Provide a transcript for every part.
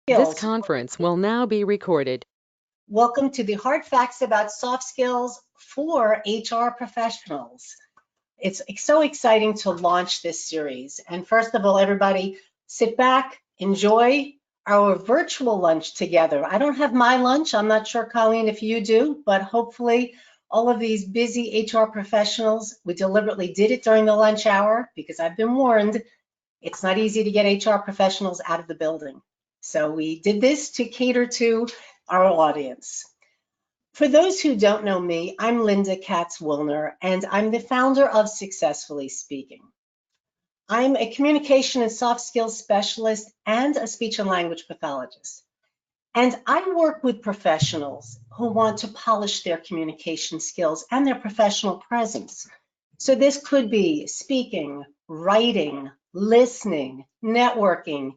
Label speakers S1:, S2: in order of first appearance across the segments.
S1: This
S2: skills.
S1: conference will now be recorded.
S2: Welcome to the hard facts about soft skills for HR professionals. It's so exciting to launch this series. And first of all, everybody, sit back, enjoy our virtual lunch together. I don't have my lunch. I'm not sure, Colleen, if you do, but hopefully all of these busy HR professionals, we deliberately did it during the lunch hour because I've been warned it's not easy to get HR professionals out of the building. So we did this to cater to our audience. For those who don't know me, I'm Linda Katz-Wilner, and I'm the founder of Successfully Speaking. I'm a communication and soft skills specialist and a speech and language pathologist. And I work with professionals who want to polish their communication skills and their professional presence. So this could be speaking, writing, listening, networking,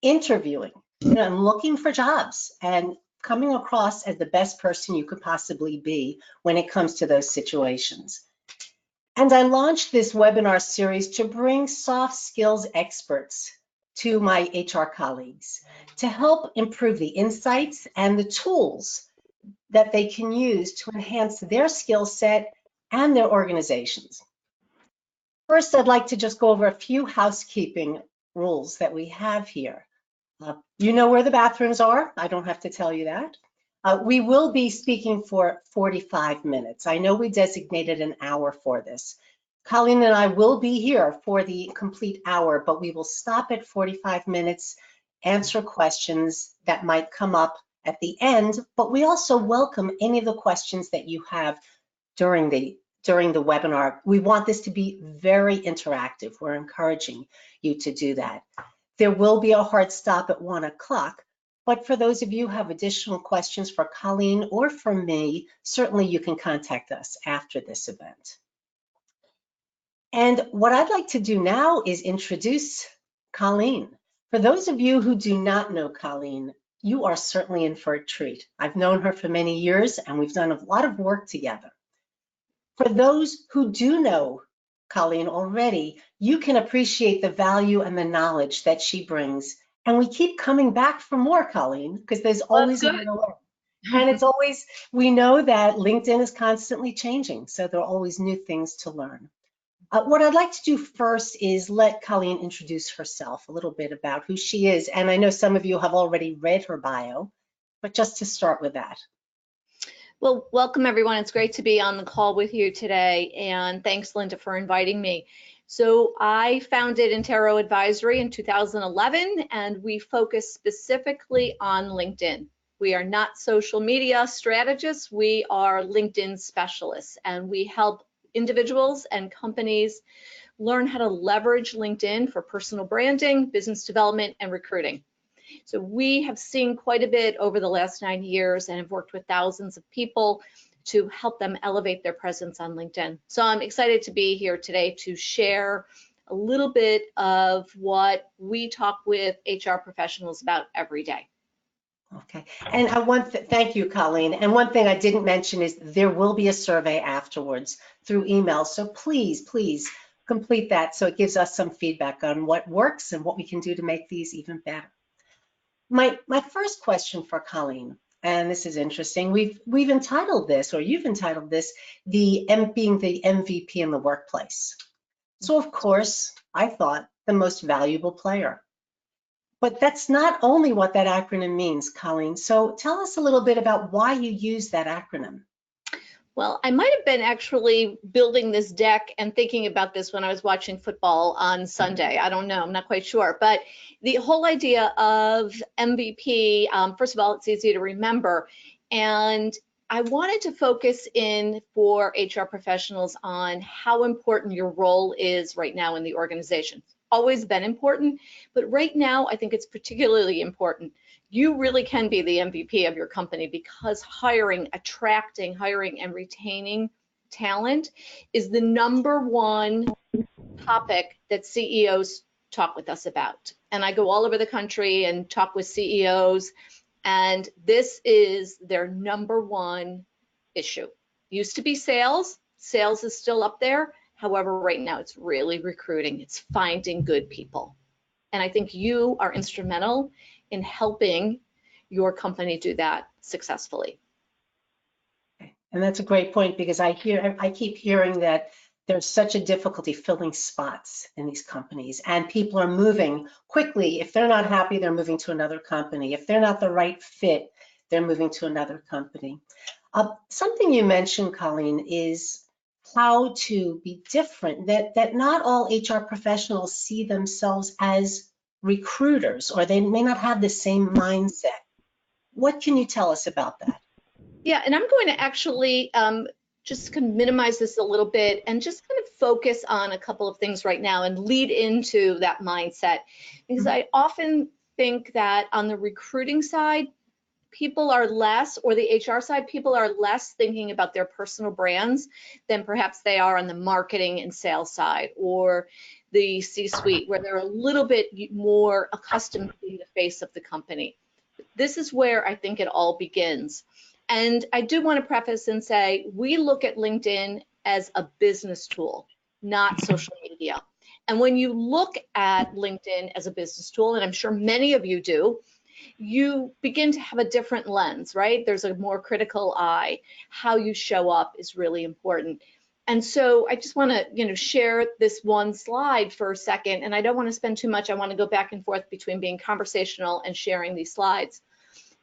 S2: interviewing, and looking for jobs and coming across as the best person you could possibly be when it comes to those situations. And I launched this webinar series to bring soft skills experts to my HR colleagues to help improve the insights and the tools that they can use to enhance their skill set and their organizations. First, I'd like to just go over a few housekeeping rules that we have here. You know where the bathrooms are. I don't have to tell you that. We will be speaking for 45 minutes. I know we designated an hour for this. Colleen and I will be here for the complete hour, but we will stop at 45 minutes, answer questions that might come up at the end, but we also welcome any of the questions that you have during the webinar. We want this to be very interactive. We're encouraging you to do that. There will be a hard stop at 1 o'clock, but for those of you who have additional questions for Colleen or for me, certainly you can contact us after this event. And what I'd like to do now is introduce Colleen. For those of you who do not know Colleen, you are certainly in for a treat. I've known her for many years and we've done a lot of work together. For those who do know Colleen already, you can appreciate the value and the knowledge that she brings. And we keep coming back for more, Colleen, because there's always more to learn. And it's always, we know that LinkedIn is constantly changing, so there are always new things to learn. What I'd like to do first is let Colleen introduce herself, a little bit about who she is. And I know some of you have already read her bio, but just to start with that.
S3: Well, welcome everyone. It's great to be on the call with you today. And thanks, Linda, for inviting me. So I founded Intero Advisory in 2011, and we focus specifically on LinkedIn. We are not social media strategists. We are LinkedIn specialists, and we help individuals and companies learn how to leverage LinkedIn for personal branding, business development, and recruiting. So we have seen quite a bit over the last 9 years and have worked with thousands of people to help them elevate their presence on LinkedIn. So I'm excited to be here today to share a little bit of what we talk with HR professionals about every day.
S2: Okay, and thank you, Colleen. And one thing I didn't mention is there will be a survey afterwards through email. So please complete that so it gives us some feedback on what works and what we can do to make these even better. My first question for Colleen, and this is interesting, we've entitled this, or you've entitled this, being the MVP in the workplace. So of course, I thought the most valuable player. But that's not only what that acronym means, Colleen. So tell us a little bit about why you use that acronym.
S3: Well, I might have been actually building this deck and thinking about this when I was watching football on Sunday. I don't know, I'm not quite sure. But the whole idea of MVP, first of all, it's easy to remember. And I wanted to focus in for HR professionals on how important your role is right now in the organization. Always been important, but right now I think it's particularly important. You really can be the MVP of your company because attracting, hiring, and retaining talent is the #1 topic that CEOs talk with us about. And I go all over the country and talk with CEOs, and this is their #1 issue. Used to be sales. Sales is still up there. However, right now it's really recruiting. It's finding good people. And I think you are instrumental in helping your company do that successfully.
S2: And that's a great point, because I keep hearing that there's such a difficulty filling spots in these companies, and people are moving quickly. If they're not happy, they're moving to another company. If they're not the right fit, they're moving to another company. Something you mentioned, Colleen, is how to be different, that not all HR professionals see themselves as recruiters, or they may not have the same mindset. What can you tell us about that?
S3: Yeah, and I'm going to actually just kind of minimize this a little bit and just kind of focus on a couple of things right now and lead into that mindset, because I often think that on the recruiting side, people are less, or the HR side, people are less thinking about their personal brands than perhaps they are on the marketing and sales side, or the C-suite, where they're a little bit more accustomed to being the face of the company. This is where I think it all begins. And I do want to preface and say, we look at LinkedIn as a business tool, not social media. And when you look at LinkedIn as a business tool, and I'm sure many of you do, you begin to have a different lens, right? There's a more critical eye. How you show up is really important. And so I just want to, share this one slide for a second, and I don't want to spend too much. I want to go back and forth between being conversational and sharing these slides.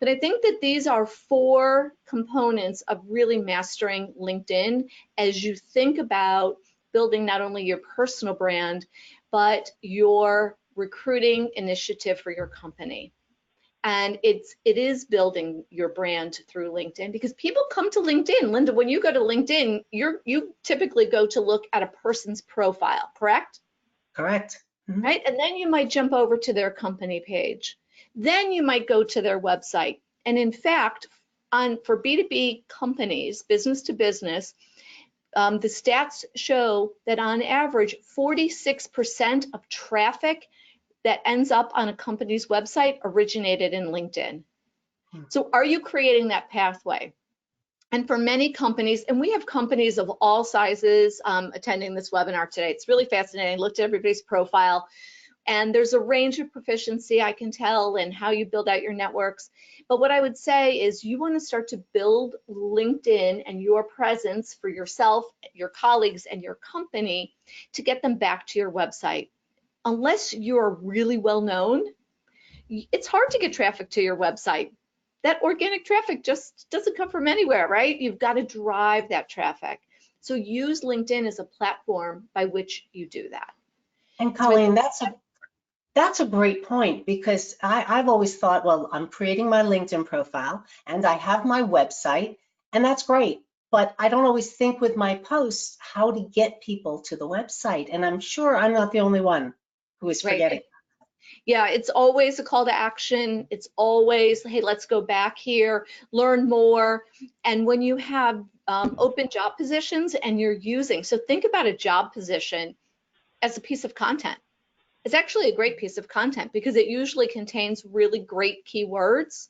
S3: But I think that these are 4 components of really mastering LinkedIn as you think about building not only your personal brand, but your recruiting initiative for your company. And it is building your brand through LinkedIn, because people come to LinkedIn. Linda, when you go to LinkedIn, you typically go to look at a person's profile, correct?
S2: Correct. Mm-hmm.
S3: Right? And then you might jump over to their company page. Then you might go to their website. And in fact, for B2B companies, business to business, the stats show that on average, 46% of traffic that ends up on a company's website originated in LinkedIn. So are you creating that pathway? And for many companies, and we have companies of all sizes attending this webinar today. It's really fascinating. I looked at everybody's profile, and there's a range of proficiency I can tell in how you build out your networks. But what I would say is you want to start to build LinkedIn and your presence for yourself, your colleagues, and your company to get them back to your website. Unless you're really well known, it's hard to get traffic to your website. That organic traffic just doesn't come from anywhere, right? You've got to drive that traffic. So use LinkedIn as a platform by which you do that.
S2: And Colleen, that's a great point, because I've always thought, well, I'm creating my LinkedIn profile and I have my website, and that's great. But I don't always think with my posts how to get people to the website. And I'm sure I'm not the only one who is forgetting.
S3: Right. Yeah, it's always a call to action. It's always, hey, let's go back here, learn more. And when you have open job positions and you're using, so think about a job position as a piece of content. It's actually a great piece of content because it usually contains really great keywords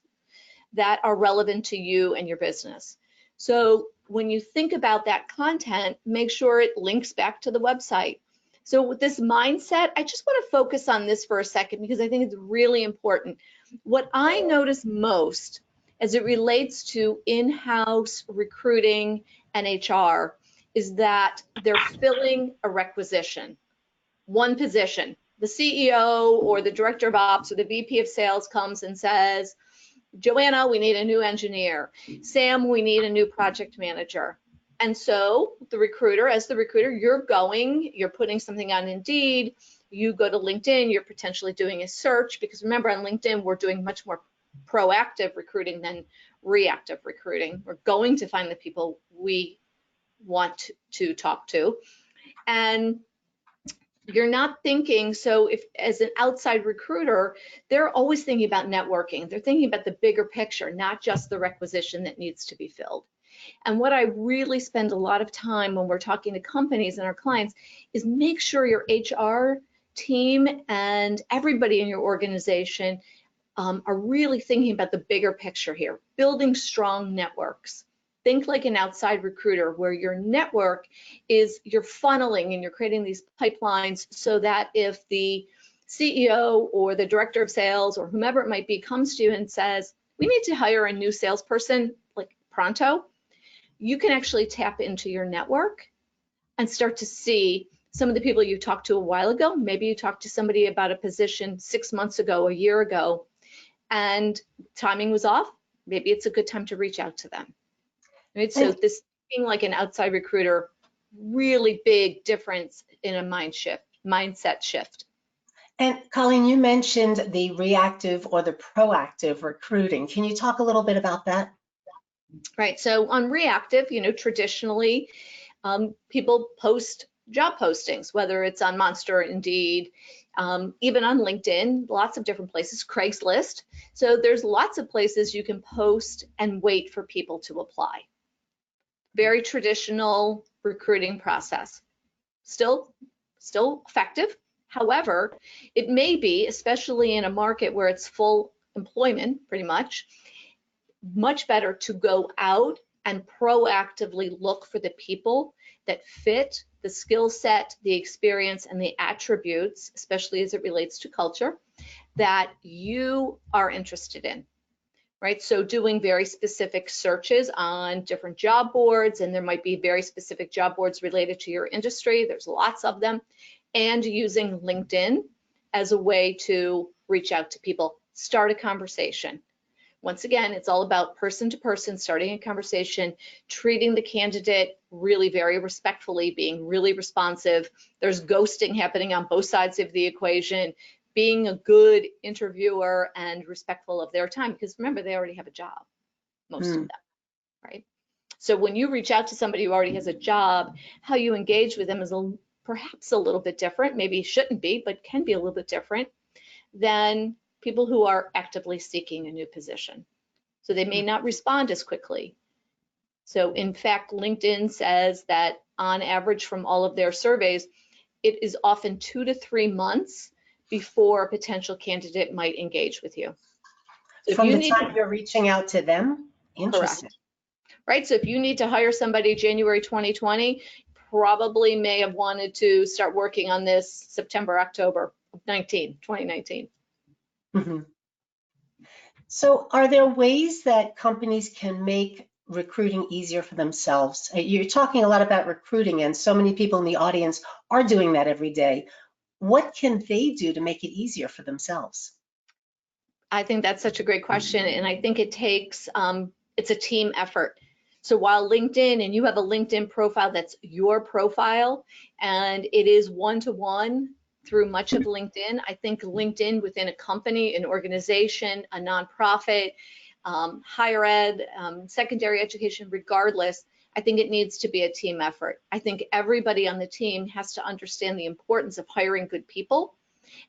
S3: that are relevant to you and your business. So when you think about that content, make sure it links back to the website. So with this mindset, I just want to focus on this for a second because I think it's really important. What I notice most as it relates to in-house recruiting and HR is that they're filling a requisition, one position. The CEO or the director of ops or the VP of sales comes and says, Joanna, we need a new engineer. Sam, we need a new project manager. And so the recruiter, as the recruiter, you're putting something on Indeed, you go to LinkedIn, you're potentially doing a search, because remember on LinkedIn, we're doing much more proactive recruiting than reactive recruiting. We're going to find the people we want to talk to. And you're not thinking, so if as an outside recruiter, they're always thinking about networking. They're thinking about the bigger picture, not just the requisition that needs to be filled. And what I really spend a lot of time when we're talking to companies and our clients is make sure your HR team and everybody in your organization are really thinking about the bigger picture here, building strong networks. Think like an outside recruiter where your network is you're funneling and you're creating these pipelines so that if the CEO or the director of sales or whomever it might be comes to you and says, we need to hire a new salesperson like pronto, you can actually tap into your network and start to see some of the people you talked to a while ago. Maybe you talked to somebody about a position 6 months ago, a year ago, and timing was off. Maybe it's a good time to reach out to them. Right? So this being like an outside recruiter, really big difference in a mindset shift.
S2: And Colleen, you mentioned the reactive or the proactive recruiting. Can you talk a little bit about that?
S3: Right. So on reactive, traditionally, people post job postings, whether it's on Monster, Indeed, even on LinkedIn, lots of different places, Craigslist. So there's lots of places you can post and wait for people to apply. Very traditional recruiting process. Still effective. However, it may be, especially in a market where it's full employment, pretty much better to go out and proactively look for the people that fit the skill set, the experience, and the attributes, especially as it relates to culture, that you are interested in, right? So doing very specific searches on different job boards, and there might be very specific job boards related to your industry. There's lots of them. And using LinkedIn as a way to reach out to people, start a conversation. Once again, it's all about person to person, starting a conversation, treating the candidate really very respectfully, being really responsive. There's ghosting happening on both sides of the equation, being a good interviewer and respectful of their time, because remember, they already have a job, most of them, right? So when you reach out to somebody who already has a job, how you engage with them is perhaps a little bit different, maybe shouldn't be, but can be a little bit different than people who are actively seeking a new position. So they may not respond as quickly. So in fact, LinkedIn says that on average from all of their surveys, it is often 2 to 3 months before a potential candidate might engage with you. So
S2: From the time you're reaching out to them? Interesting.
S3: Correct. Right, so if you need to hire somebody January 2020, probably may have wanted to start working on this September, October 2019.
S2: Mm-hmm. So are there ways that companies can make recruiting easier for themselves? You're talking a lot about recruiting, and so many people in the audience are doing that every day. What can they do to make it easier for themselves?
S3: I think that's such a great question, and I think it takes, it's a team effort. So while LinkedIn, and you have a LinkedIn profile that's your profile, and it is one-to-one through much of LinkedIn, I think LinkedIn within a company, an organization, a nonprofit, higher ed, secondary education, regardless, I think it needs to be a team effort. I think everybody on the team has to understand the importance of hiring good people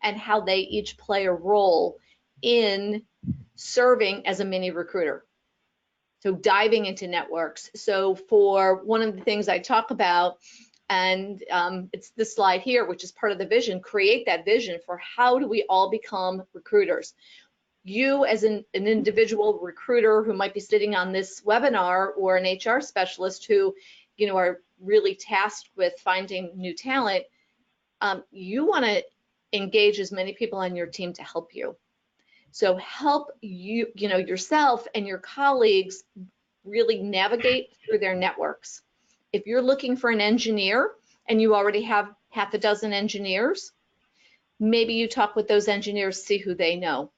S3: and how they each play a role in serving as a mini recruiter. So diving into networks. So for one of the things I talk about, and it's this slide here, which is part of the vision, create that vision for how do we all become recruiters. You as an individual recruiter who might be sitting on this webinar, or an HR specialist who, are really tasked with finding new talent, you want to engage as many people on your team to help you. So help you, yourself and your colleagues really navigate through their networks. If you're looking for an engineer and you already have half a dozen engineers, maybe you talk with those engineers, see who they know.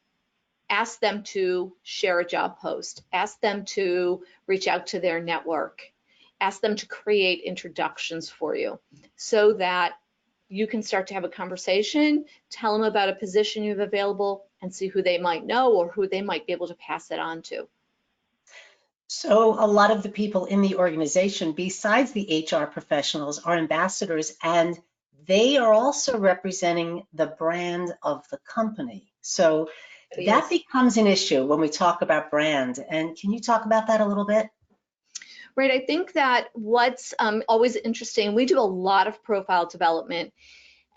S3: Ask them to share a job post. Ask them to reach out to their network. Ask them to create introductions for you so that you can start to have a conversation, tell them about a position you have available, and see who they might know or who they might be able to pass it on to.
S2: So a lot of the people in the organization, besides the HR professionals, are ambassadors, and they are also representing the brand of the company. So that becomes an issue when we talk about brand. And can you talk about that a little bit?
S3: Right, I think that what's always interesting, we do a lot of profile development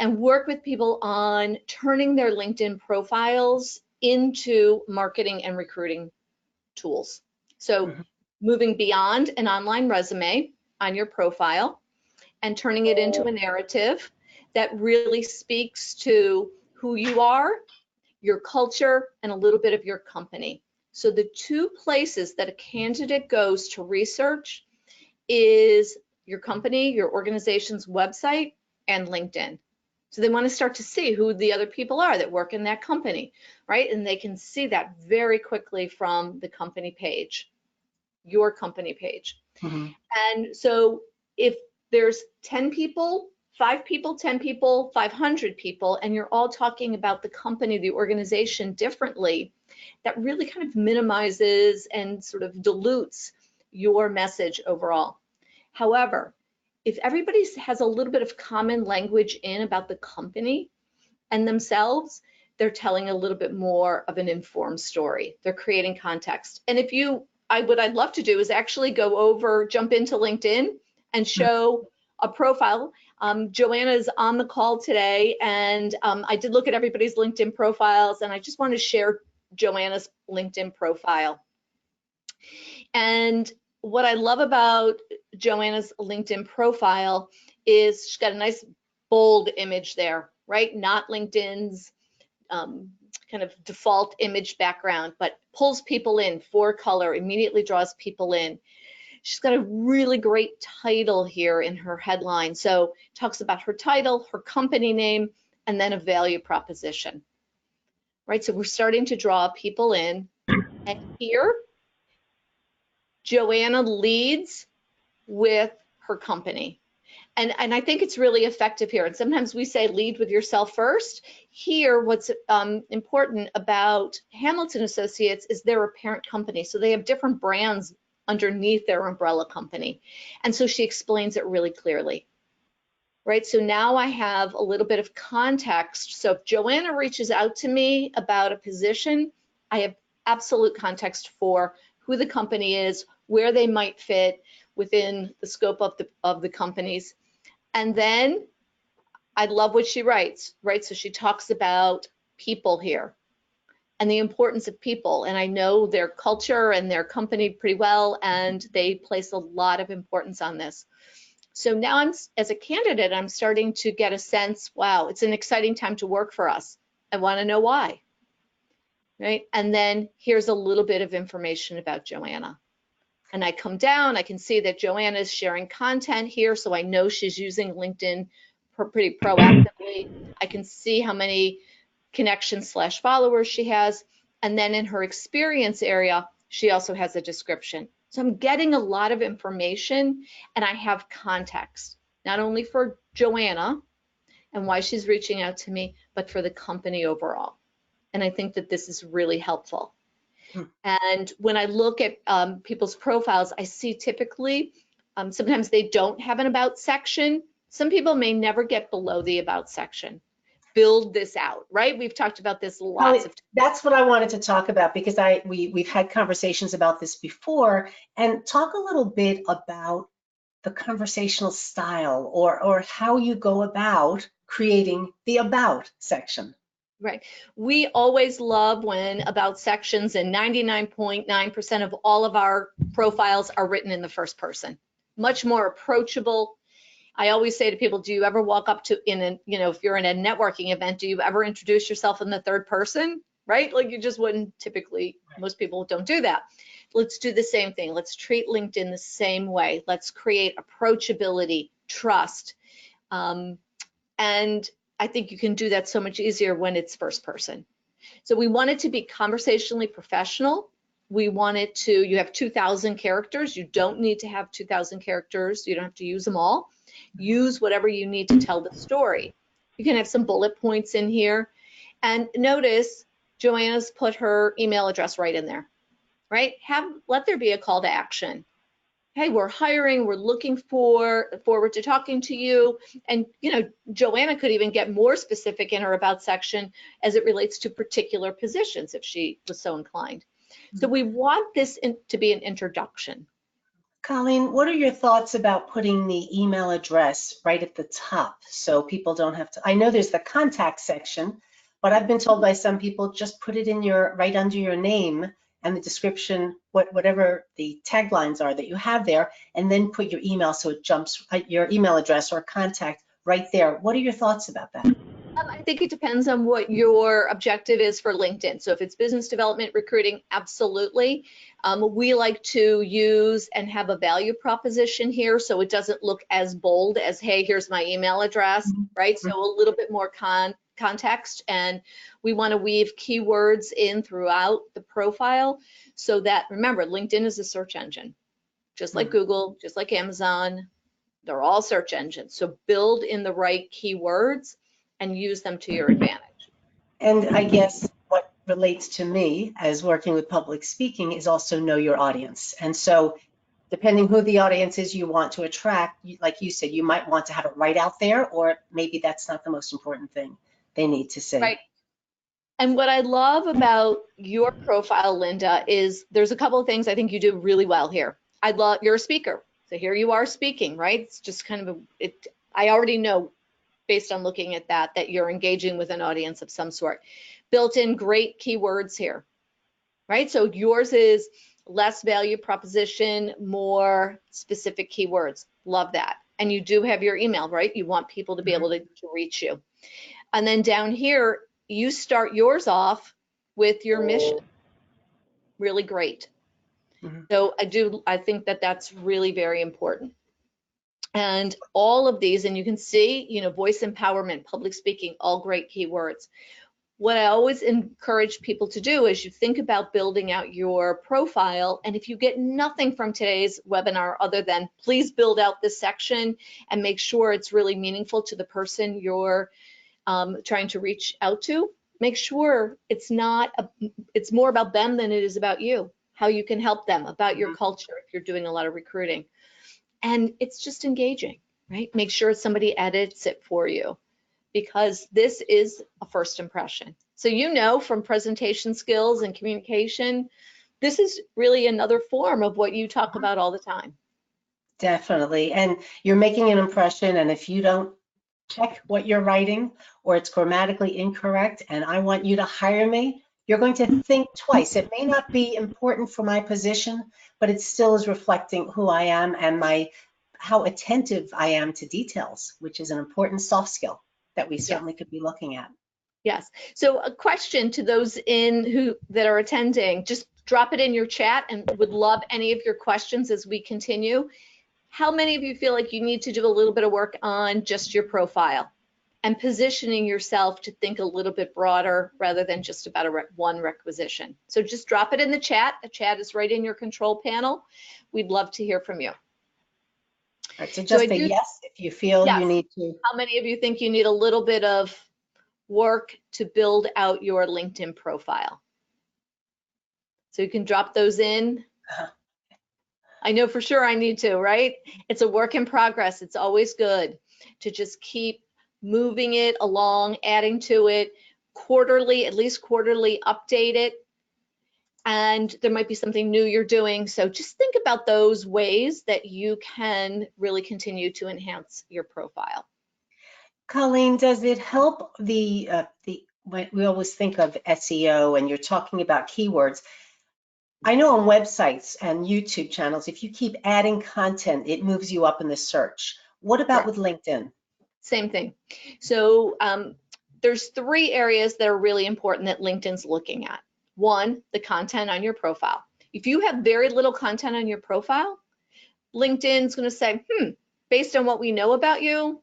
S3: and work with people on turning their LinkedIn profiles into marketing and recruiting tools. So moving beyond an online resume on your profile and turning it into a narrative that really speaks to who you are, your culture, and a little bit of your company. So the two places that a candidate goes to research is your company, your organization's website, and LinkedIn. So they want to start to see who the other people are that work in that company, right? And they can see that very quickly from the company page, your company page.
S2: Mhm.
S3: And so if there's 10 people, 5 people, 10 people, 500 people, and you're all talking about the company, the organization differently, that really kind of minimizes and sort of dilutes your message overall. However, if everybody has a little bit of common language in about the company and themselves, they're telling a little bit more of an informed story. They're creating context. And if you, what I'd love to do is actually jump into LinkedIn and show a profile. Joanna's on the call today, and I did look at everybody's LinkedIn profiles, and I just want to share Joanna's LinkedIn profile. And what I love about Joanna's LinkedIn profile is she's got a nice bold image there, right? Not LinkedIn's kind of default image background, but pulls people in, 4-color, immediately draws people in. She's got a really great title here in her headline. So talks about her title, her company name, and then a value proposition, right? So we're starting to draw people in. And here, Joanna leads with her company. And I think it's really effective here. And sometimes we say lead with yourself first. Here, what's important about Hamilton Associates is they're a parent company. So they have different brands underneath their umbrella company. And so she explains it really clearly, right? So now I have a little bit of context. So if Joanna reaches out to me about a position, I have absolute context for who the company is, where they might fit within the scope of the companies. And then I love what she writes, right? So she talks about people here and the importance of people. And I know their culture and their company pretty well, and they place a lot of importance on this. So now as a candidate, I'm starting to get a sense, wow, it's an exciting time to work for us. I want to know why, right? And then here's a little bit of information about Joanna. And I come down, I can see that Joanna is sharing content here, so I know she's using LinkedIn pretty proactively. I can see how many connections/followers she has. And then in her experience area, she also has a description. So I'm getting a lot of information, and I have context, not only for Joanna and why she's reaching out to me, but for the company overall. And I think that this is really helpful. And when I look at people's profiles, I see typically, sometimes they don't have an about section. Some people may never get below the about section. Build this out, right? We've talked about this lots of times.
S2: That's what I wanted to talk about, because we've had conversations about this before. And talk a little bit about the conversational style or how you go about creating the about section.
S3: Right. We always love when about sections, and 99.9% of all of our profiles are written in the first person. Much more approachable. I always say to people, do you ever walk up to, if you're in a networking event, do you ever introduce yourself in the third person, right? Like you just wouldn't typically, most people don't do that. Let's do the same thing. Let's treat LinkedIn the same way. Let's create approachability, trust, and I think you can do that so much easier when it's first person. So we want it to be conversationally professional. We want it to, you have 2,000 characters. You don't need to have 2,000 characters. You don't have to use them all. Use whatever you need to tell the story. You can have some bullet points in here. And notice Joanna's put her email address right in there, right? Let there be a call to action. Hey, we're hiring, we're looking forward to talking to you. And, Joanna could even get more specific in her about section as it relates to particular positions if she was so inclined. So we want this to be an introduction.
S2: Colleen, what are your thoughts about putting the email address right at the top so people don't have to, I know there's the contact section, but I've been told by some people just put it in right under your name and the description, whatever the taglines are that you have there, and then put your email so it jumps your email address or contact right there. What are your thoughts about that?
S3: I think it depends on what your objective is for LinkedIn. So if it's business development, recruiting, absolutely. We like to use and have a value proposition here so it doesn't look as bold as, hey, here's my email address, right? So a little bit more context, and we want to weave keywords in throughout the profile so that, remember, LinkedIn is a search engine, just like Google, just like Amazon. They're all search engines. So build in the right keywords and use them to your advantage.
S2: And I guess what relates to me as working with public speaking is also know your audience. And so depending who the audience is you want to attract, like you said, you might want to have it right out there, or maybe that's not the most important thing they need to see.
S3: Right. And what I love about your profile, Linda, is there's a couple of things I think you do really well here. You're a speaker. So here you are speaking, right? It's just kind of I already know based on looking at that you're engaging with an audience of some sort. Built in great keywords here, right? So yours is less value proposition, more specific keywords. Love that. And you do have your email, right? You want people to be able to reach you. And then down here, you start yours off with your mission. Really great. So I think that's really very important. And all of these, and you can see, voice empowerment, public speaking, all great keywords. What I always encourage people to do is you think about building out your profile. And if you get nothing from today's webinar other than please build out this section and make sure it's really meaningful to the person you're trying to reach out to, make sure it's more about them than it is about you, how you can help them, about your culture if you're doing a lot of recruiting. And it's just engaging, right? Make sure somebody edits it for you, because this is a first impression. So from presentation skills and communication, this is really another form of what you talk about all the time.
S2: Definitely. And you're making an impression, and if you don't check what you're writing or it's grammatically incorrect and I want you to hire me, you're going to think twice. It may not be important for my position, but it still is reflecting who I am and how attentive I am to details, which is an important soft skill that we certainly could be looking at.
S3: Yes. So a question to those that are attending, just drop it in your chat, and would love any of your questions as we continue. How many of you feel like you need to do a little bit of work on just your profile and positioning yourself to think a little bit broader rather than just about one requisition? So just drop it in the chat. The chat is right in your control panel. We'd love to hear from you.
S2: All right, so just a yes if you feel you need to.
S3: How many of you think you need a little bit of work to build out your LinkedIn profile? So you can drop those in. I know for sure I need to, right? It's a work in progress. It's always good to just keep moving it along, adding to it quarterly, at least quarterly, update it. And there might be something new you're doing. So just think about those ways that you can really continue to enhance your profile.
S2: Colleen, does it help when we always think of SEO and you're talking about keywords? I know on websites and YouTube channels, if you keep adding content, it moves you up in the search. What about with LinkedIn?
S3: Same thing. So there's 3 areas that are really important that LinkedIn's looking at. 1, the content on your profile. If you have very little content on your profile, LinkedIn's going to say, based on what we know about you,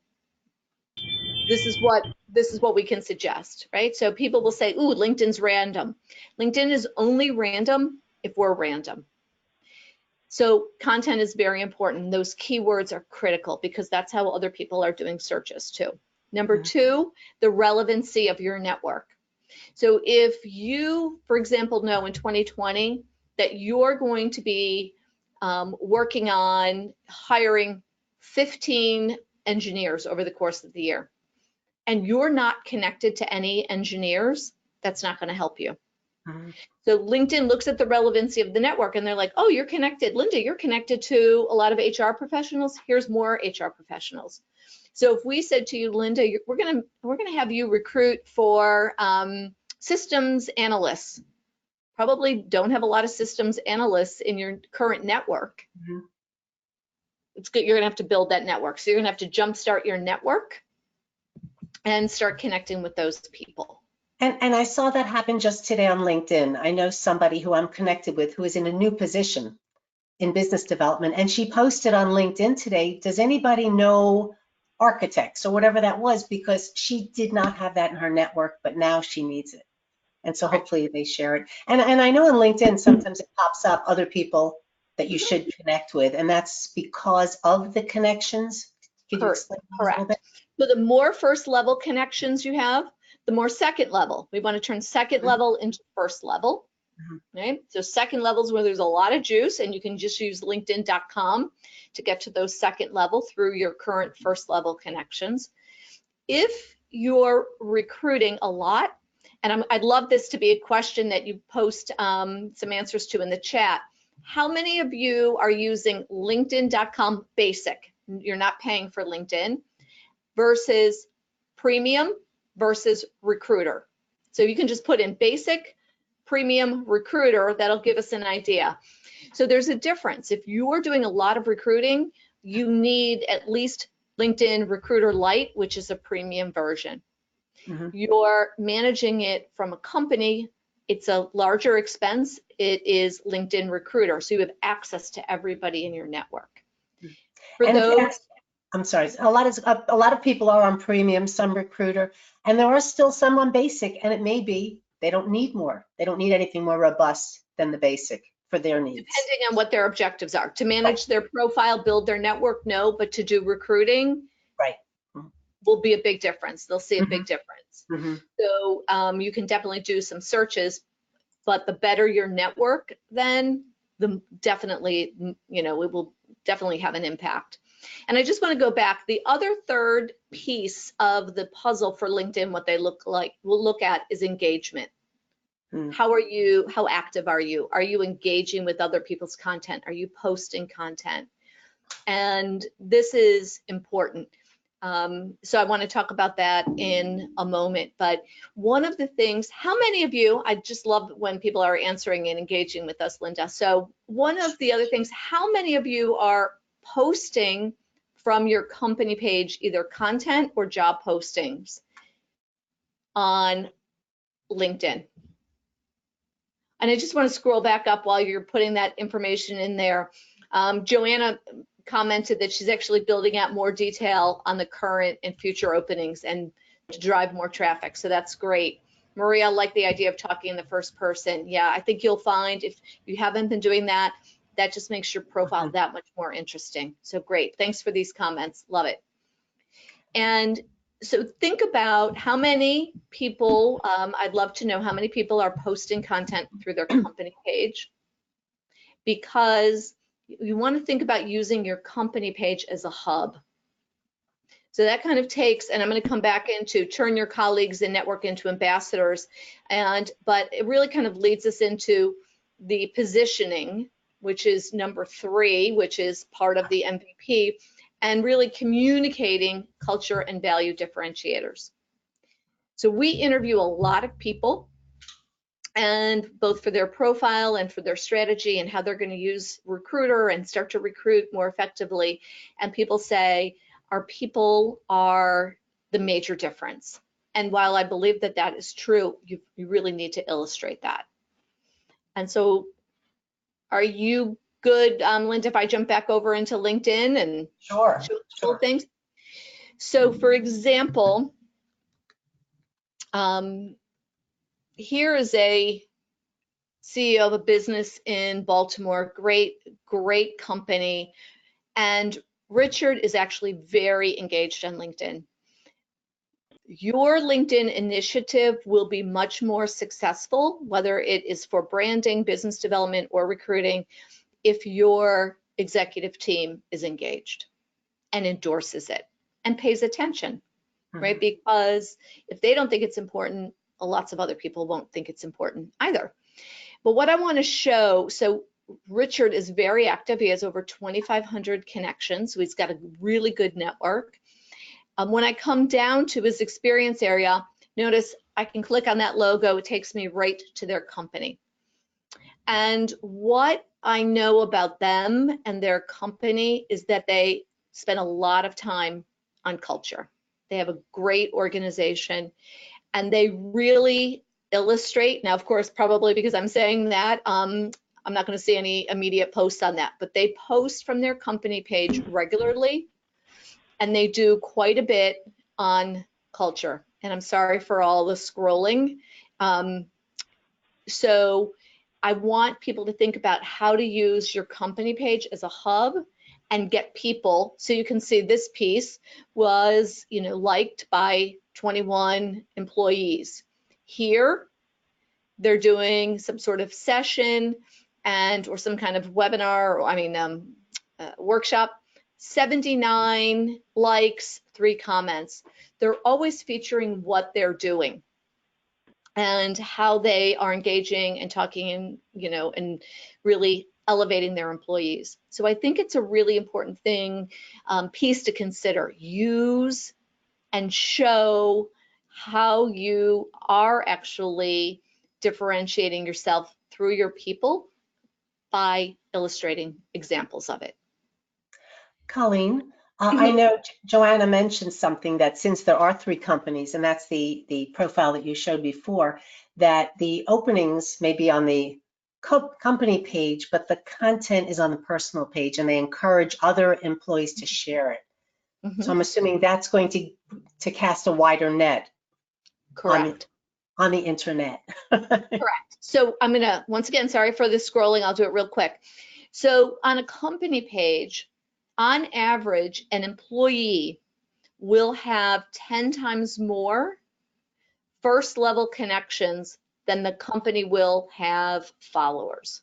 S3: this is what we can suggest, right? So people will say, ooh, LinkedIn's random. LinkedIn is only random if we're random. So content is very important. Those keywords are critical because that's how other people are doing searches too. Number 2, the relevancy of your network. So if you, for example, know in 2020 that you're going to be working on hiring 15 engineers over the course of the year, and you're not connected to any engineers, that's not going to help you. So LinkedIn looks at the relevancy of the network and they're like, oh, you're connected. Linda, you're connected to a lot of HR professionals. Here's more HR professionals. So if we said to you, Linda, we're gonna have you recruit for systems analysts. Probably don't have a lot of systems analysts in your current network. It's good. You're gonna have to build that network. So you're gonna have to jumpstart your network and start connecting with those people.
S2: And I saw that happen just today on LinkedIn. I know somebody who I'm connected with who is in a new position in business development, and she posted on LinkedIn today, does anybody know architects or whatever that was, because she did not have that in her network, but now she needs it. And so hopefully they share it. And I know on LinkedIn, sometimes it pops up other people that you should connect with, and that's because of the connections. Could you explain that a little bit?
S3: So the more first level connections you have, the more second level. We want to turn second level into first level. Right? So second level is where there's a lot of juice, and you can just use linkedin.com to get to those second level through your current first level connections. If you're recruiting a lot, and I'd love this to be a question that you post some answers to in the chat. How many of you are using linkedin.com basic? You're not paying for LinkedIn versus premium versus recruiter. So you can just put in basic, premium, recruiter. That'll give us an idea. So there's a difference. If you're doing a lot of recruiting, you need at least LinkedIn Recruiter Lite, which is a premium version. You're managing it from a company, it's a larger expense. It is LinkedIn Recruiter, so you have access to everybody in your network. For those,
S2: I'm sorry, a lot of people are on premium, some recruiter, and there are still some on basic, and it may be they don't need more. They don't need anything more robust than the basic for their needs.
S3: Depending on what their objectives are. To manage their profile, build their network, no, but to do recruiting,
S2: right,
S3: will be a big difference. They'll see a big difference. So you can definitely do some searches, but the better your network, then the definitely, you know, it will definitely have an impact. And I just want to go back. The other third piece of the puzzle for LinkedIn, what they look like, we'll look at is engagement. How are you? How active are you? Are you engaging with other people's content? Are you posting content? And this is important. So I want to talk about that in a moment. But one of the things, how many of you, I just love when people are answering and engaging with us, Linda. So one of the other things, how many of you are posting from your company page, either content or job postings on LinkedIn? And I just want to scroll back up while you're putting that information in there. Joanna commented that she's actually building out more detail on the current and future openings and to drive more traffic. So that's great. Maria, I like the idea of talking in the first person. Yeah, I think you'll find if you haven't been doing that, that just makes your profile that much more interesting. So great. Thanks for these comments. Love it. And so think about how many people, I'd love to know how many people are posting content through their company page, because you want to think about using your company page as a hub. So that kind of takes, and I'm going to come back into turn your colleagues and network into ambassadors, but it really kind of leads us into the positioning, which is number 3, which is part of the MVP, and really communicating culture and value differentiators. So we interview a lot of people, and both for their profile and for their strategy and how they're going to use recruiter and start to recruit more effectively. And people say our people are the major difference. And while I believe that that is true, you really need to illustrate that. And so are you good, Linda, if I jump back over into LinkedIn and show things? So for example, here is a CEO of a business in Baltimore, great company. And Richard is actually very engaged on LinkedIn. Your LinkedIn initiative will be much more successful, whether it is for branding, business development, or recruiting, if your executive team is engaged and endorses it and pays attention, right? Because if they don't think it's important, lots of other people won't think it's important either. But what I want to show, so Richard is very active. He has over 2,500 connections, so he's got a really good network. When I come down to his experience area, notice I can click on that logo. It takes me right to their company. And what I know about them and their company is that they spend a lot of time on culture. They have a great organization, and they really illustrate. Now, of course, probably because I'm saying that, I'm not going to see any immediate posts on that, but they post from their company page regularly, and they do quite a bit on culture. And I'm sorry for all the scrolling. So I want people to think about how to use your company page as a hub and get people. So you can see this piece was, liked by 21 employees. Here, they're doing some sort of session or some kind of webinar, workshop. 79 likes, 3 comments. They're always featuring what they're doing and how they are engaging and talking and really elevating their employees. So I think it's a really important piece to consider. Use and show how you are actually differentiating yourself through your people by illustrating examples of it.
S2: Colleen, I know Joanna mentioned something that since there are 3 companies, and that's the profile that you showed before, that the openings may be on the company page, but the content is on the personal page, and they encourage other employees to share it. So I'm assuming that's going to cast a wider net.
S3: Correct.
S2: On the internet.
S3: Correct. So I'm gonna, once again, sorry for the scrolling, I'll do it real quick. So on a company page, on average, an employee will have 10 times more first level connections than the company will have followers.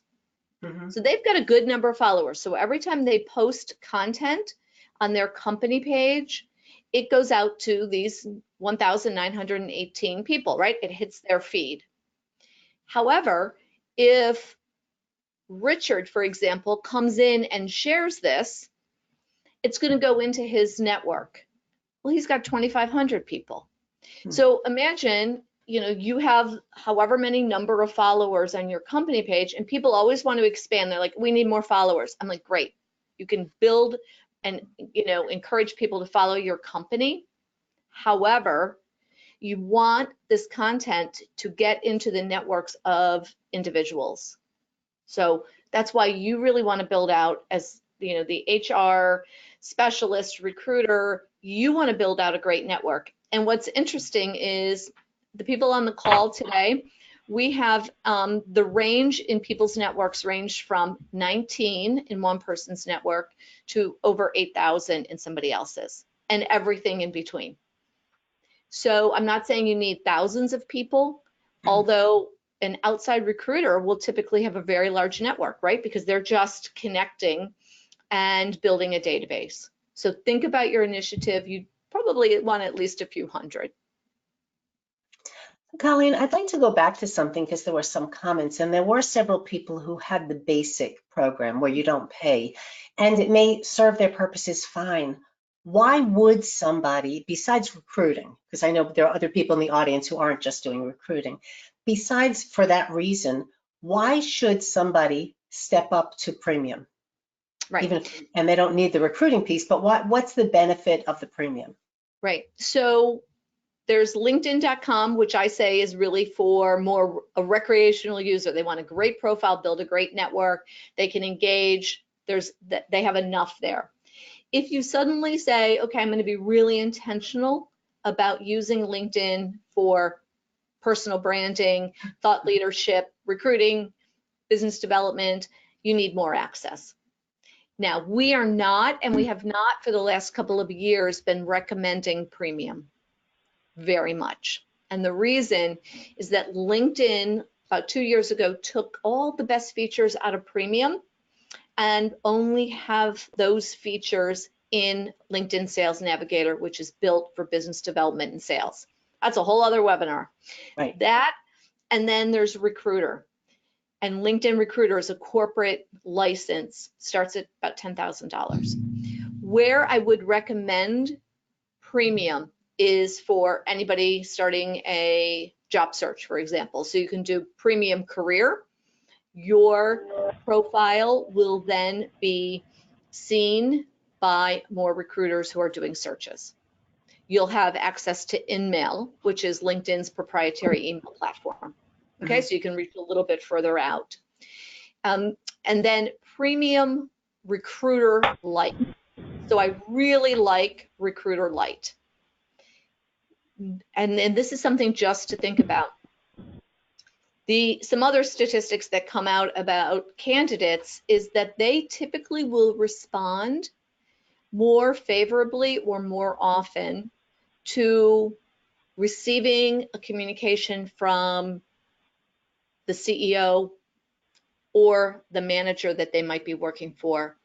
S3: So they've got a good number of followers. So every time they post content on their company page, it goes out to these 1,918 people, right? It hits their feed. However, if Richard, for example, comes in and shares this, it's going to go into his network. Well, he's got 2,500 people. So imagine, you have however many number of followers on your company page, and people always want to expand. They're like, we need more followers. I'm like, great. You can build and, encourage people to follow your company. However, you want this content to get into the networks of individuals. So that's why you really want to build out as, the HR specialist, recruiter, you want to build out a great network. And what's interesting is the people on the call today, we have the range in people's networks range from 19 in one person's network to over 8,000 in somebody else's, and everything in between. So I'm not saying you need thousands of people, although an outside recruiter will typically have a very large network, right? Because they're just connecting and building a database. So think about your initiative. You probably want at least a few hundred.
S2: Colleen, I'd like to go back to something because there were some comments, and there were several people who had the basic program where you don't pay, and it may serve their purposes fine. Why would somebody, besides recruiting, because I know there are other people in the audience who aren't just doing recruiting, besides for that reason, why should somebody step up to premium?
S3: Right.
S2: And they don't need the recruiting piece, but what's the benefit of the premium?
S3: Right. So there's LinkedIn.com, which I say is really for more a recreational user. They want a great profile, build a great network. They can engage. They have enough there. If you suddenly say, okay, I'm going to be really intentional about using LinkedIn for personal branding, thought leadership, recruiting, business development, you need more access. Now, we are not, and we have not for the last couple of years been recommending premium very much. And the reason is that LinkedIn about 2 years ago took all the best features out of premium and only have those features in LinkedIn Sales Navigator, which is built for business development and sales. That's a whole other webinar.
S2: Right.
S3: That, and then there's Recruiter. And LinkedIn Recruiter is a corporate license, starts at about $10,000. Where I would recommend premium is for anybody starting a job search, for example. So you can do premium career. Your profile will then be seen by more recruiters who are doing searches. you'll have access to InMail, which is LinkedIn's proprietary email platform. Okay, so you can reach a little bit further out. And then Premium Recruiter Lite. So I really like Recruiter Lite. And this is something just to think about. Some other statistics that come out about candidates is that they typically will respond more favorably or more often to receiving a communication from the CEO or the manager that they might be working for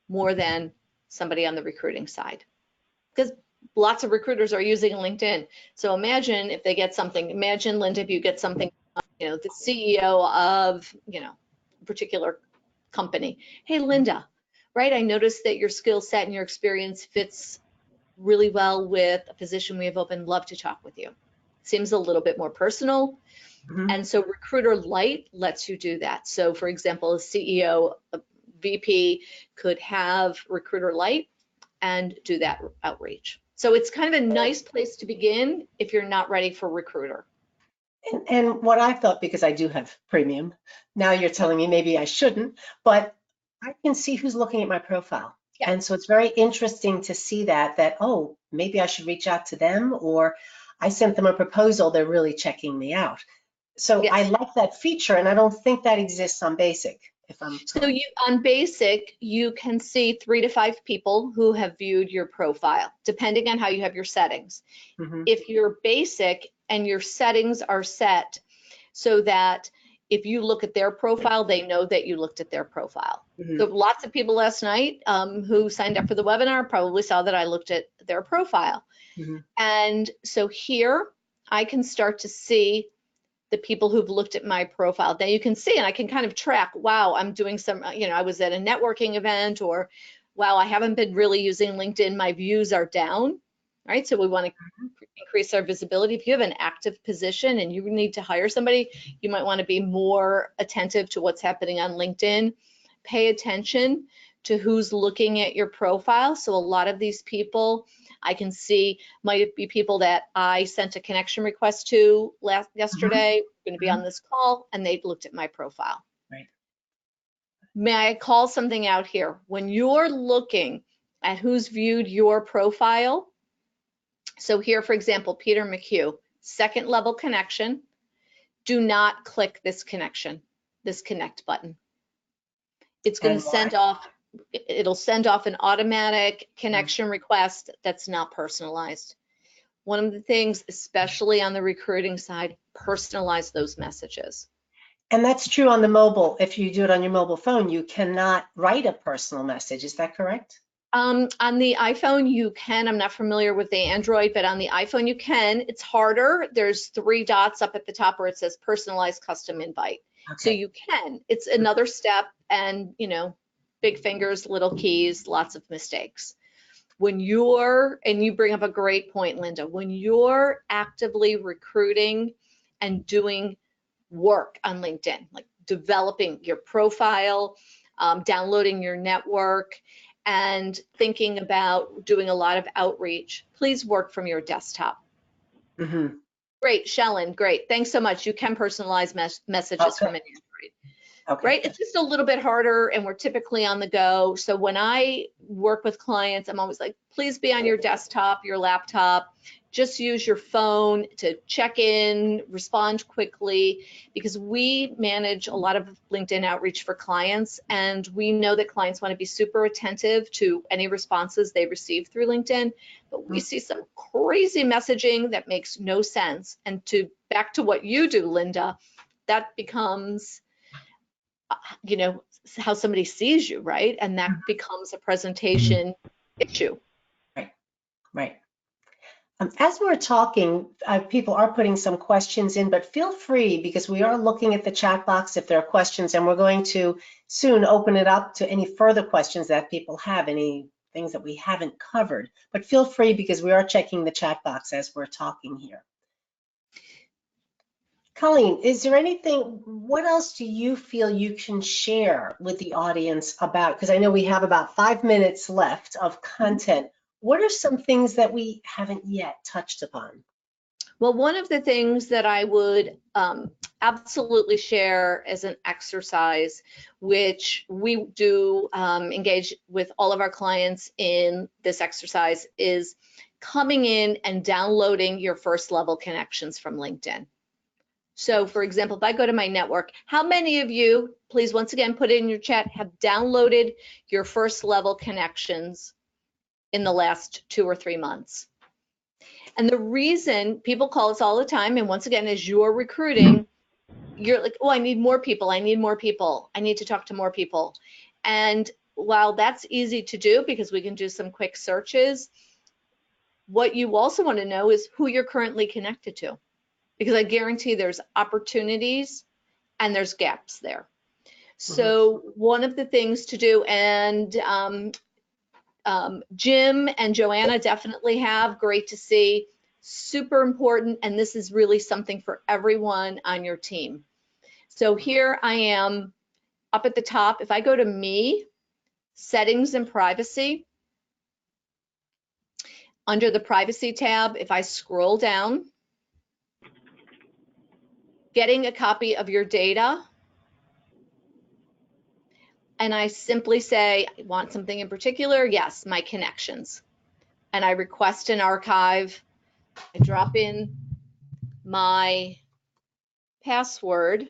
S3: more than somebody on the recruiting side. Because lots of recruiters are using LinkedIn. So imagine if they get something, imagine, Linda, if you get something, the CEO of, a particular company. Hey, Linda, right? I noticed that your skill set and your experience fits really well with a position we have open. Love to talk with you. Seems a little bit more personal. And so Recruiter Lite lets you do that. So for example, a CEO, a VP could have Recruiter Lite and do that outreach. So it's kind of a nice place to begin if you're not ready for Recruiter.
S2: And what I thought, because I do have Premium, now you're telling me maybe I shouldn't, but I can see who's looking at my profile. Yeah. And so it's very interesting to see that, oh, maybe I should reach out to them, or I sent them a proposal, they're really checking me out. So yes. I like that feature, and I don't think that exists on Basic.
S3: So on Basic, you can see 3 to 5 people who have viewed your profile, depending on how you have your settings. If you're Basic and your settings are set so that if you look at their profile, they know that you looked at their profile. So lots of people last night who signed up for the webinar probably saw that I looked at their profile. And so here I can start to see the people who've looked at my profile. Then you can see, and I can kind of track, wow, I'm doing some, I was at a networking event, or wow, I haven't been really using LinkedIn, my views are down, right? So we want to increase our visibility. If you have an active position and you need to hire somebody, you might want to be more attentive to what's happening on LinkedIn. Pay attention to who's looking at your profile. So a lot of these people I can see might be people that I sent a connection request to yesterday, going to be on this call, and they've looked at my profile.
S2: Right.
S3: May I call something out here? When you're looking at who's viewed your profile, so here, for example, Peter McHugh, second level connection, do not click this connection, this connect button. It's going to send off, it'll send off an automatic connection request that's not personalized. One of the things, especially on the recruiting side, personalize those messages.
S2: And that's true on the mobile. If you do it on your mobile phone, you cannot write a personal message. Is that correct?
S3: On the iPhone, you can. I'm not familiar with the Android, but on the iPhone, you can. It's harder. There's 3 dots up at the top where it says personalized custom invite. Okay. So you can. It's another step, and big fingers, little keys, lots of mistakes. When you're, and you bring up a great point, Linda, when you're actively recruiting and doing work on LinkedIn, like developing your profile, downloading your network, and thinking about doing a lot of outreach, please work from your desktop. Great, Shellen, great. Thanks so much. You can personalize messages from an Android. Okay. Right? It's just a little bit harder, and we're typically on the go. So when I work with clients, I'm always like, please be on your desktop, your laptop. Just use your phone to check in, respond quickly, because we manage a lot of LinkedIn outreach for clients, and we know that clients want to be super attentive to any responses they receive through LinkedIn, but we see some crazy messaging that makes no sense. And back to what you do, Linda, that becomes how somebody sees you, right? And that becomes a presentation issue.
S2: Right. As we're talking, people are putting some questions in, but feel free, because we are looking at the chat box if there are questions, and we're going to soon open it up to any further questions that people have, any things that we haven't covered. But feel free, because we are checking the chat box as we're talking here. Colleen, is there anything, what else do you feel you can share with the audience about, because I know we have about 5 minutes left of content. what are some things that we haven't yet touched upon?
S3: Well, one of the things that I would absolutely share as an exercise, which we do engage with all of our clients in this exercise, is coming in and downloading your first level connections from LinkedIn. So for example, if I go to my network, how many of you, please once again put it in your chat, have downloaded your first level connections in the last 2 or 3 months? And the reason people call us all the time, and once again, as you're recruiting, you're like, oh, I need more people, I need more people, I need to talk to more people. And while that's easy to do because we can do some quick searches, what you also want to know is who you're currently connected to, because I guarantee there's opportunities and there's gaps there. So one of the things to do, and Jim and Joanna definitely have, great to see, super important, and this is really something for everyone on your team. So here I am up at the top. If I go to me, settings and privacy, under the privacy tab, if I scroll down, getting a copy of your data, and I simply say, I want something in particular, yes, my connections. And I request an archive. I drop in my password.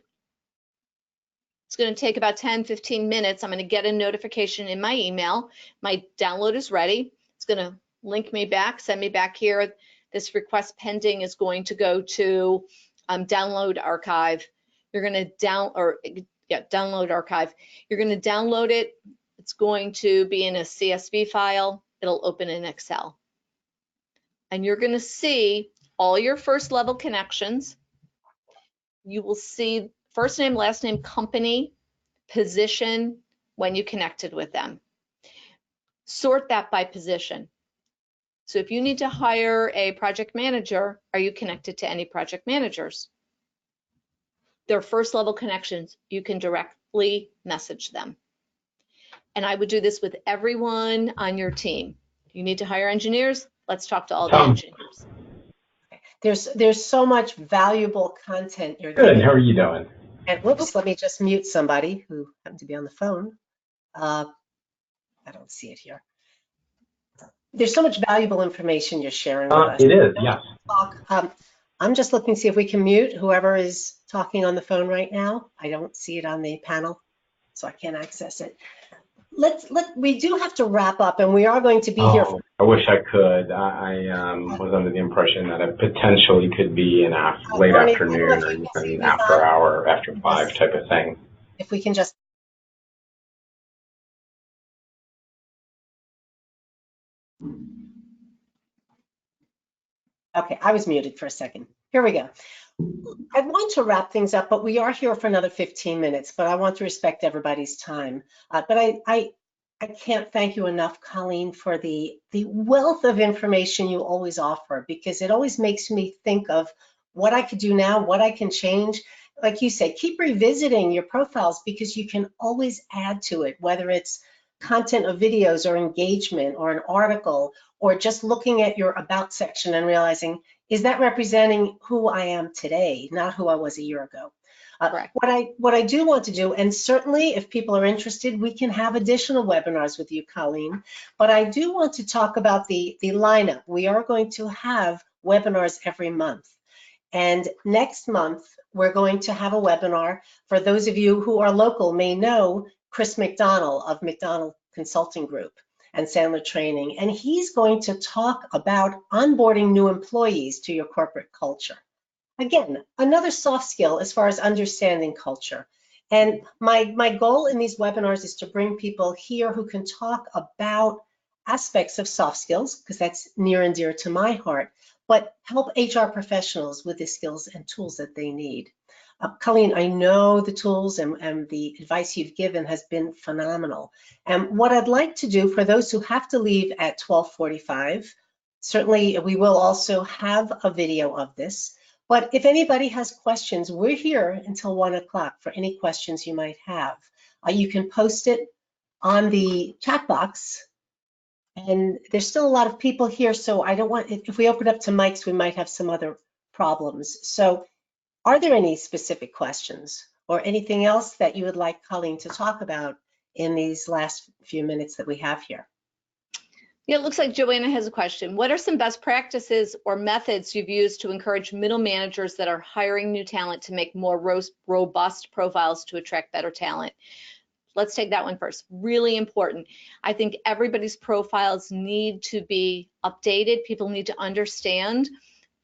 S3: It's going to take about 10, 15 minutes. I'm going to get a notification in my email. My download is ready. It's going to link me back, send me back here. This request pending is going to go to download archive. You're going to download archive. You're going to download it. It's going to be in a CSV file. It'll open in Excel. And you're going to see all your first level connections. You will see first name, last name, company, position, when you connected with them. Sort that by position. So if you need to hire a project manager, are you connected to any project managers? Their first level connections, you can directly message them. And I would do this with everyone on your team. You need to hire engineers, let's talk to all the engineers.
S2: There's so much valuable content you're
S4: Good.
S2: giving.
S4: How are you doing?
S2: And whoops, let me just mute somebody who happened to be on the phone. I don't see it here. There's so much valuable information you're sharing with us.
S4: It is, yes.
S2: I'm just looking to see if we can mute whoever is talking on the phone right now. I don't see it on the panel, so I can't access it. We do have to wrap up, and we are going to be here.
S4: I wish I could. I was under the impression that it potentially could be an late afternoon or even after hour, after 5 type of thing.
S2: If we can just. Okay, I was muted for a second. Here we go. I want to wrap things up, but we are here for another 15 minutes, but I want to respect everybody's time. But I can't thank you enough, Colleen, for the wealth of information you always offer, because it always makes me think of what I could do now, what I can change. Like you said, keep revisiting your profiles because you can always add to it, whether it's content of videos or engagement or an article, or just looking at your about section and realizing, is that representing who I am today, not who I was a year ago? What I do want to do, and certainly if people are interested, we can have additional webinars with you, Colleen, but I do want to talk about the lineup. We are going to have webinars every month. And next month, we're going to have a webinar. For those of you who are local may know Chris McDonald of McDonald Consulting Group and Sandler Training, and he's going to talk about onboarding new employees to your corporate culture. Again, another soft skill as far as understanding culture. And my goal in these webinars is to bring people here who can talk about aspects of soft skills, because that's near and dear to my heart, but help HR professionals with the skills and tools that they need. Colleen, I know the tools and the advice you've given has been phenomenal. And what I'd like to do for those who have to leave at 12:45, certainly we will also have a video of this. But if anybody has questions, we're here until 1 o'clock for any questions you might have. You can post it on the chat box, And there's still a lot of people here, so I don't want, if we open up to mics, we might have some other problems. So are there any specific questions or anything else that you would like Colleen to talk about in these last few minutes that we have here?
S3: Yeah, it looks like Joanna has a question. What are some best practices or methods you've used to encourage middle managers that are hiring new talent to make more robust profiles to attract better talent? Let's take that one first. Really important. I think everybody's profiles need to be updated. People need to understand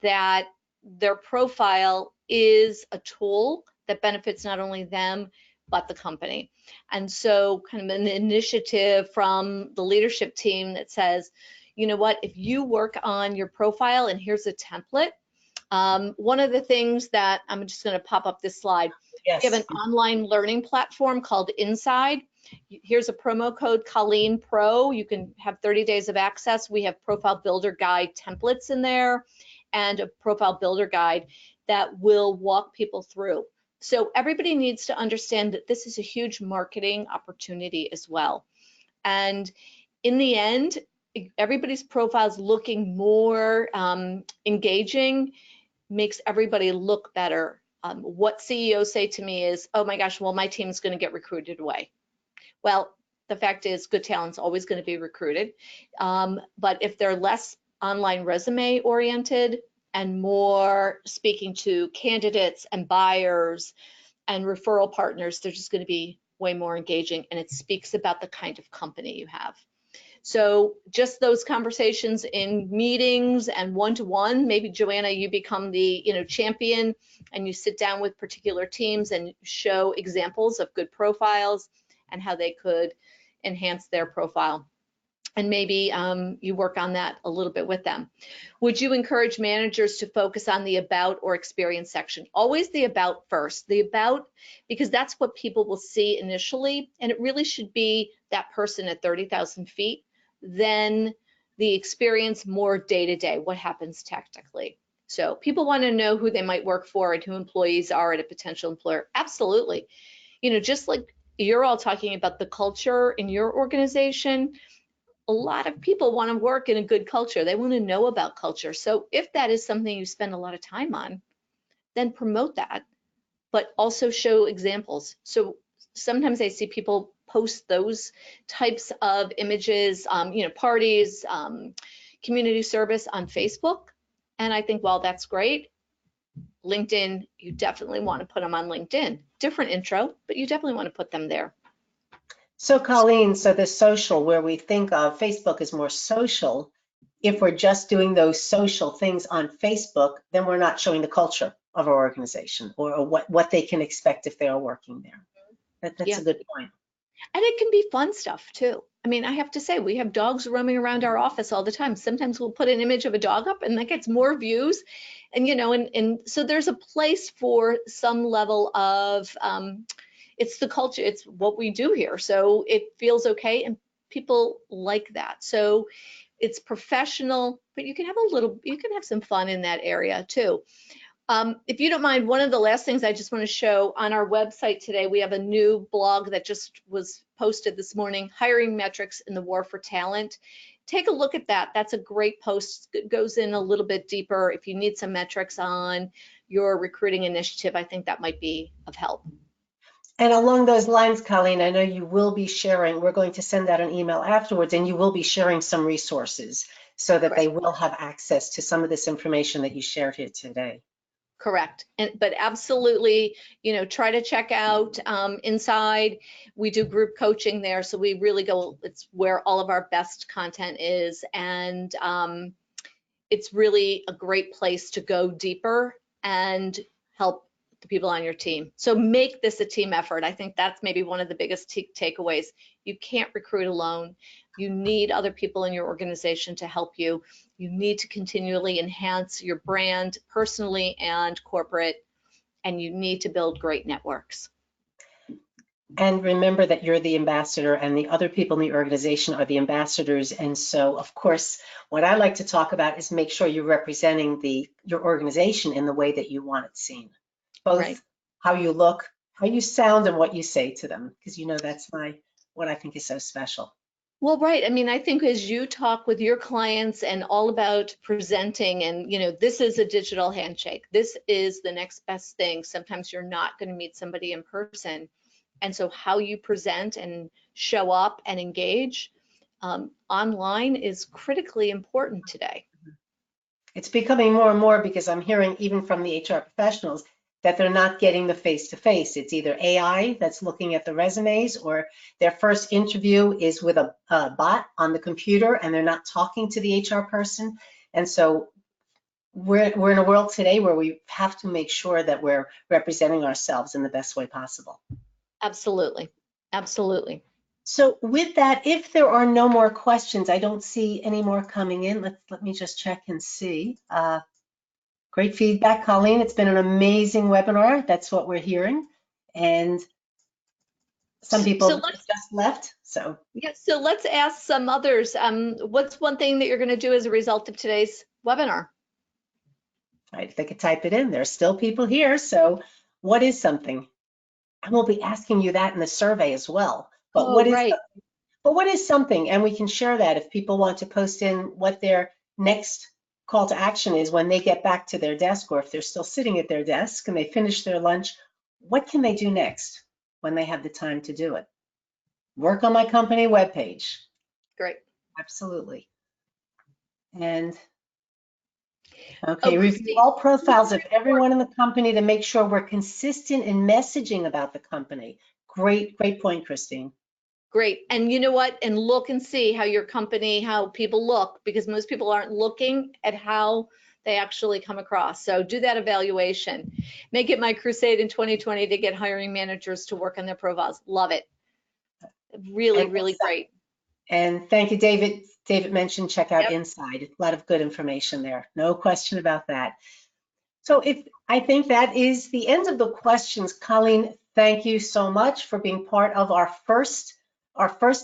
S3: that their profile is a tool that benefits not only them, but the company. And so kind of an initiative from the leadership team that says, you know what, if you work on your profile and here's a template, one of the things that I'm just going to pop up this slide.
S2: Yes.
S3: We have an online learning platform called Inside. Here's a promo code, Colleen Pro. You can have 30 days of access. We have profile builder guide templates in there and a profile builder guide that will walk people through. So everybody needs to understand that this is a huge marketing opportunity as well. And in the end, everybody's profiles looking more engaging makes everybody look better. What CEOs say to me is, oh my gosh, well, my team's going to get recruited away. Well, the fact is good talent's always going to be recruited. But if they're less online resume oriented and more speaking to candidates and buyers and referral partners, they're just going to be way more engaging, and it speaks about the kind of company you have. So just those conversations in meetings and one-to-one, maybe Joanna, you become the champion and you sit down with particular teams and show examples of good profiles and how they could enhance their profile. And maybe you work on that a little bit with them. Would you encourage managers to focus on the about or experience section? Always the about first. The about, because that's what people will see initially, and it really should be that person at 30,000 feet. Then the experience more day-to-day, what happens tactically. So people want to know who they might work for and who employees are at a potential employer. Absolutely. Just like you're all talking about the culture in your organization, a lot of people want to work in a good culture. They want to know about culture. So if that is something you spend a lot of time on, then promote that, but also show examples. So sometimes I see people post those types of images, parties, community service on Facebook. And I think, well, that's great. LinkedIn, you definitely want to put them on LinkedIn. Different intro, but you definitely want to put them there.
S2: So Colleen, so the social, where we think of Facebook is more social, if we're just doing those social things on Facebook, then we're not showing the culture of our organization or what they can expect if they are working there. That's a good point.
S3: And it can be fun stuff too. I mean, I have to say, we have dogs roaming around our office all the time. Sometimes we'll put an image of a dog up and that gets more views. And, and so there's a place for some level of, it's the culture, it's what we do here. So it feels okay and people like that. So it's professional, but you can have some fun in that area too. If you don't mind, one of the last things I just want to show on our website today, we have a new blog that just was posted this morning, Hiring Metrics in the War for Talent. Take a look at that. That's a great post. It goes in a little bit deeper. If you need some metrics on your recruiting initiative, I think that might be of help.
S2: And along those lines, Colleen, I know you will be sharing, we're going to send out an email afterwards, and you will be sharing some resources so that they will have access to some of this information that you shared here today.
S3: Correct. But absolutely, try to check out Inside. We do group coaching there. So we really go, it's where all of our best content is. And it's really a great place to go deeper and help the people on your team. So make this a team effort. I think that's maybe one of the biggest takeaways. You can't recruit alone. You need other people in your organization to help you. You need to continually enhance your brand personally and corporate, and you need to build great networks.
S2: And remember that you're the ambassador and the other people in the organization are the ambassadors. And so, of course, what I like to talk about is make sure you're representing your organization in the way that you want it seen. Both how you look, how you sound, and what you say to them, because that's what I think is so special.
S3: Well, right. I mean, I think as you talk with your clients and all about presenting and, this is a digital handshake. This is the next best thing. Sometimes you're not going to meet somebody in person. And so how you present and show up and engage online is critically important today.
S2: It's becoming more and more because I'm hearing even from the HR professionals that they're not getting the face-to-face. It's either AI that's looking at the resumes, or their first interview is with a bot on the computer and they're not talking to the HR person. And so we're in a world today where we have to make sure that we're representing ourselves in the best way possible.
S3: Absolutely. Absolutely.
S2: So with that, if there are no more questions, I don't see any more coming in. Let me just check and see. Great feedback, Colleen. It's been an amazing webinar. That's what we're hearing. And some people just left, so.
S3: Yeah, so let's ask some others. What's one thing that you're going to do as a result of today's webinar?
S2: Right, they could type it in. There's still people here. So what is something? And we'll be asking you that in the survey as well. But what is something? And we can share that if people want to post in what their next call to action is when they get back to their desk, or if they're still sitting at their desk and they finish their lunch, what can they do next when they have the time to do it? Work on my company webpage.
S3: Great.
S2: Absolutely. And okay, review all profiles of everyone in the company to make sure we're consistent in messaging about the company. Great point, Christine.
S3: Great. And you know what? And look and see how your company, how people look, because most people aren't looking at how they actually come across. So do that evaluation. Make it my crusade in 2020 to get hiring managers to work on their profiles. Love it. Really, really great.
S2: And thank you, David. David mentioned check out Inside. A lot of good information there. No question about that. So I think that is the end of the questions. Colleen, thank you so much for being part of our first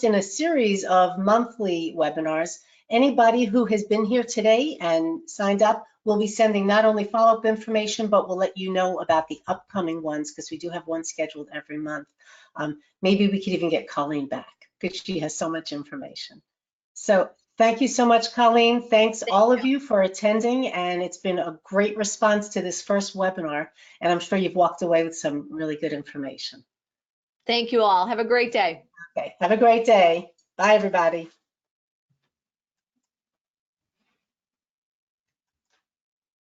S2: in a series of monthly webinars. Anybody who has been here today and signed up will be sending not only follow-up information, but we'll let you know about the upcoming ones, because we do have one scheduled every month. Maybe we could even get Colleen back because she has so much information. So thank you so much, Colleen. Thanks all of you for attending, and it's been a great response to this first webinar, and I'm sure you've walked away with some really good information.
S3: Thank you all. Have a great day.
S2: Okay, have a great day. Bye, everybody.